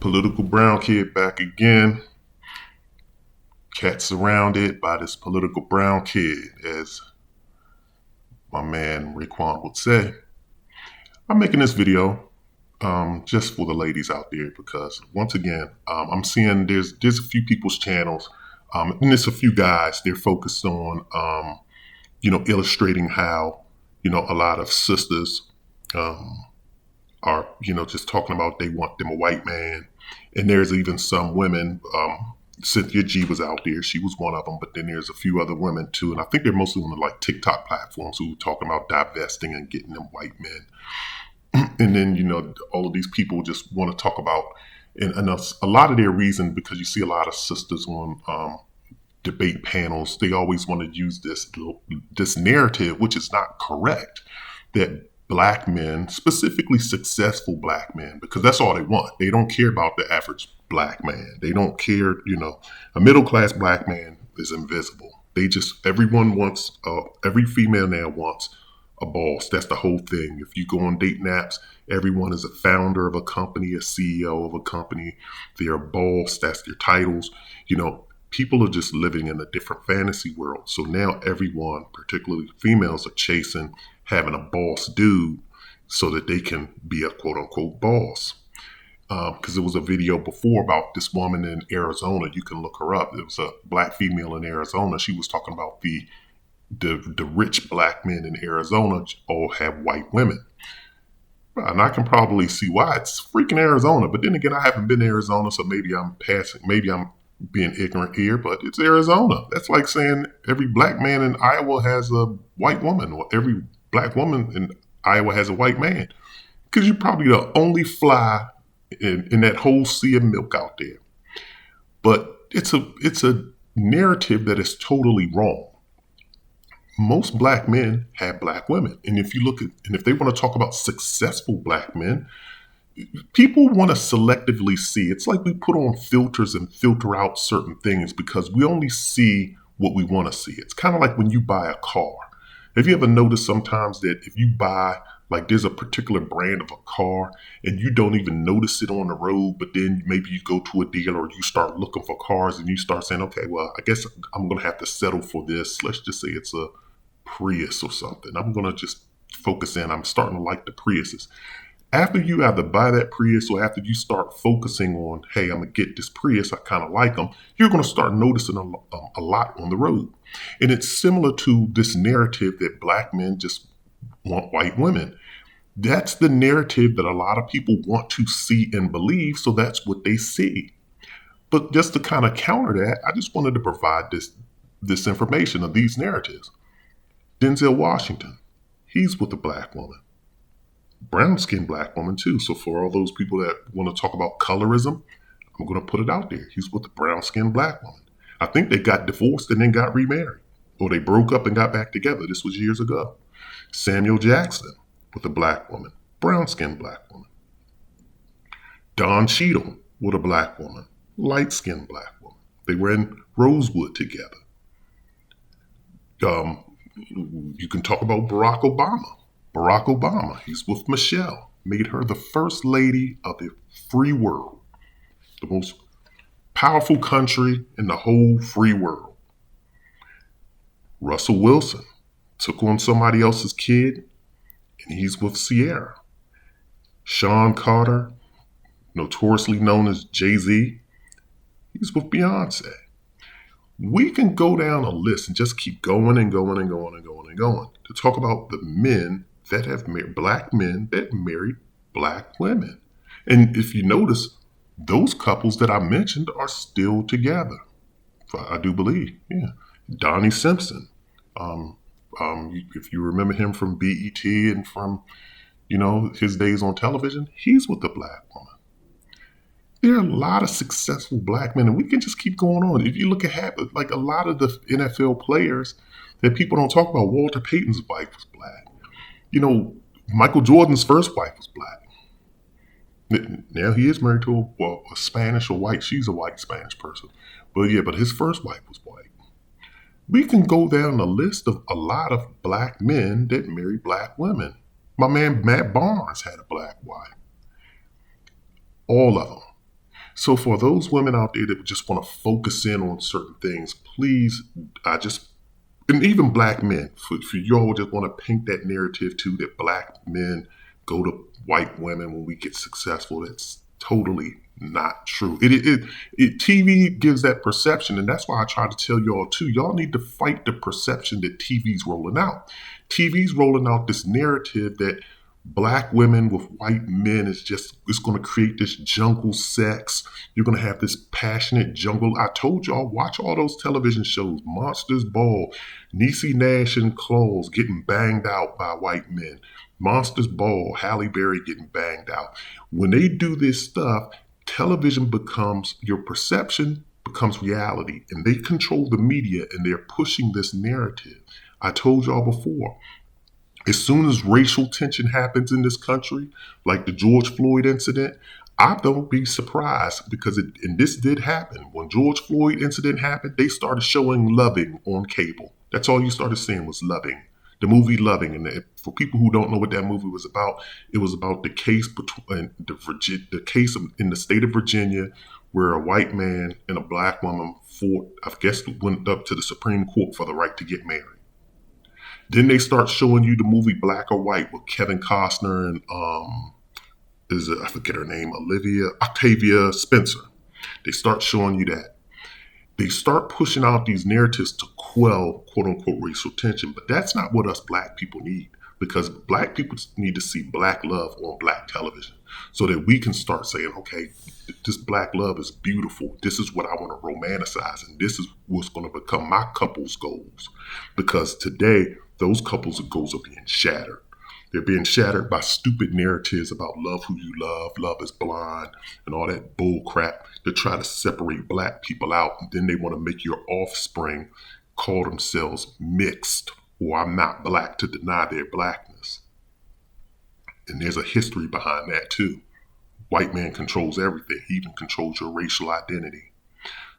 Political brown kid back again. Cat surrounded by this political brown kid, as my man Raekwon would say. I'm making this video just for the ladies out there because once again, I'm seeing there's a few people's channels, and there's a few guys. They're focused on illustrating how a lot of sisters are just talking about they want them a white man, and there's even some women. Cynthia G was out there; she was one of them. But then there's a few other women too, and I think they're mostly on the like TikTok platforms who are talking about divesting and getting them white men. And then all of these people just want to talk about, and a lot of their reason, because you see a lot of sisters on debate panels, they always want to use this narrative, which is not correct, that black men, specifically successful black men, because that's all they want. They don't care about the average black man. They don't care, a middle class black man is invisible. Everyone wants, every female now wants a boss. That's the whole thing. If you go on dating apps, everyone is a founder of a company, a CEO of a company. They're a boss. That's their titles. People are just living in a different fantasy world. So now everyone, particularly females, are chasing having a boss dude so that they can be a quote unquote boss. Because there was a video before about this woman in Arizona. You can look her up. It was a black female in Arizona. She was talking about the rich black men in Arizona all have white women. And I can probably see why. It's freaking Arizona. But then again, I haven't been to Arizona, so maybe I'm being ignorant here, but it's Arizona. That's like saying every black man in Iowa has a white woman, or every black woman in Iowa has a white man. Because you're probably the only fly in that whole sea of milk out there. But it's a narrative that is totally wrong. Most black men have black women. And if they want to talk about successful black men, people want to selectively see. It's like we put on filters and filter out certain things because we only see what we want to see. It's kind of like when you buy a car. Have you ever noticed sometimes that if you buy, like there's a particular brand of a car and you don't even notice it on the road, but then maybe you go to a dealer or you start looking for cars and you start saying, okay, well, I guess I'm going to have to settle for this. Let's just say it's a Prius or something. I'm going to just focus in. I'm starting to like the Priuses. After you either buy that Prius or after you start focusing on, hey, I'm going to get this Prius, I kind of like them, you're going to start noticing a lot on the road. And it's similar to this narrative that black men just want white women. That's the narrative that a lot of people want to see and believe, so that's what they see. But just to kind of counter that, I just wanted to provide this information of these narratives. Denzel Washington, he's with a black woman. Brown-skinned black woman too. So for all those people that want to talk about colorism, I'm going to put it out there. He's with a brown-skinned black woman. I think they got divorced and then got remarried. Or they broke up and got back together. This was years ago. Samuel Jackson with a black woman. Brown-skinned black woman. Don Cheadle with a black woman. Light-skinned black woman. They were in Rosewood together. You can talk about Barack Obama. Barack Obama, he's with Michelle, made her the first lady of the free world, the most powerful country in the whole free world. Russell Wilson took on somebody else's kid, and he's with Sierra. Sean Carter, notoriously known as Jay-Z, he's with Beyonce. We can go down a list and just keep going and going and going and going and going to talk about the men that have married, black men that married black women. And if you notice, those couples that I mentioned are still together. I do believe, yeah. Donnie Simpson, if you remember him from BET and from, his days on television, he's with a black woman. There are a lot of successful black men, and we can just keep going on. If you look at like a lot of the NFL players that people don't talk about, Walter Payton's wife was black. Michael Jordan's first wife was black. Now he is married to a Spanish or white. She's a white Spanish person. But his first wife was white. We can go down the list of a lot of black men that married black women. My man Matt Barnes had a black wife. All of them. So for those women out there that just want to focus in on certain things, please, I just and even black men, for y'all just want to paint that narrative too that black men go to white women when we get successful. That's totally not true. TV gives that perception, and that's why I try to tell y'all too. Y'all need to fight the perception that TV's rolling out. TV's rolling out this narrative that black women with white men is just it's going to create this jungle sex. You're going to have this passionate jungle. I told y'all, watch all those television shows, Monsters Ball, Niecy Nash and Claus getting banged out by white men, Monsters Ball, Halle Berry getting banged out. When they do this stuff, television becomes your perception becomes reality, and they control the media, and they're pushing this narrative. I told y'all before, as soon as racial tension happens in this country, like the George Floyd incident, I don't be surprised because and this did happen. When George Floyd incident happened, they started showing Loving on cable. That's all you started seeing was Loving, the movie Loving. And for people who don't know what that movie was about, it was about the case between the case in the state of Virginia where a white man and a black woman fought. I guess went up to the Supreme Court for the right to get married. Then they start showing you the movie Black or White with Kevin Costner and I forget her name, Octavia Spencer. They start showing you that. They start pushing out these narratives to quell quote unquote racial tension, but that's not what us black people need, because black people need to see black love on black television so that we can start saying, okay, this black love is beautiful. This is what I want to romanticize, and this is what's going to become my couple's goals. Because today, those couples' goals are being shattered. They're being shattered by stupid narratives about love who you love is blind, and all that bull crap to try to separate black people out. And then they want to make your offspring call themselves mixed or I'm not black to deny their blackness. And there's a history behind that too. White man controls everything. He even controls your racial identity.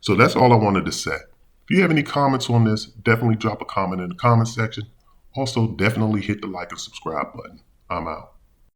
So that's all I wanted to say. If you have any comments on this, definitely drop a comment in the comment section. Also, definitely hit the like and subscribe button. I'm out.